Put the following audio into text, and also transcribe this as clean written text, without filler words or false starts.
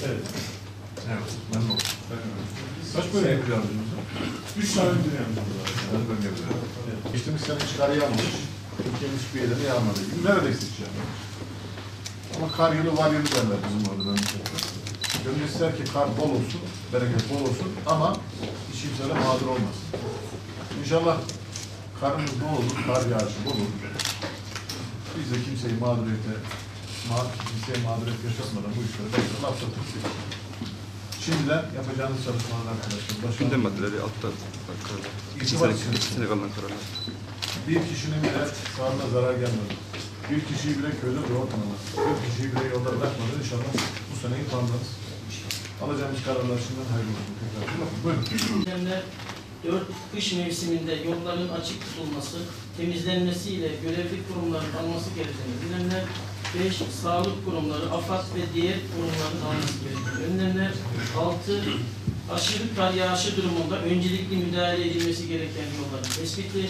Evet. Evet, memnun oldum. Kaç böyle? Sayın Yardımcımız var. 3 tane müdür yardımcımız var. Ben bölgede. Evet. Geçtiğimiz sene hiç kar yağmamış. Türkiye'nin hiçbir yerine yağmadı. Neredeyse hiç yağmamış. Ama kar yılı var yılı derler bizim orada memlekette. Gönül ister ki kar bol olsun, bereket bol olsun ama hiç kimse de mağdur olmasın. İnşallah karımız bol olur, kar yağışı bol olur. Biz de kimseyi kimseye mağduriyet yaşatmadan bu işleri belki atlatırız. Şimdiden yapacağınız çalışmalar arkadaşlar. Gündem maddeleri altta. İki sene kalan kararlar. Bir kişinin bile sağlığına zarar gelmedi. Bir kişiyi bile köyde doğurtmadı. Bir kişiyi bile yolda bırakmadı. İnşallah bu seneyi tamamlarız. Alacağımız kararlar şimdiden hayırlı olsun. Tekrar. Buyurun. 4 kış mevsiminde yolların açık tutulması, temizlenmesiyle görevli kurumların alması gereken önlemler, 5 sağlık kurumları, AFAD ve diğer kurumların alması gereken önlemler, 6 aşırı kar yağışı durumunda öncelikli müdahale edilmesi gereken yolların tespiti,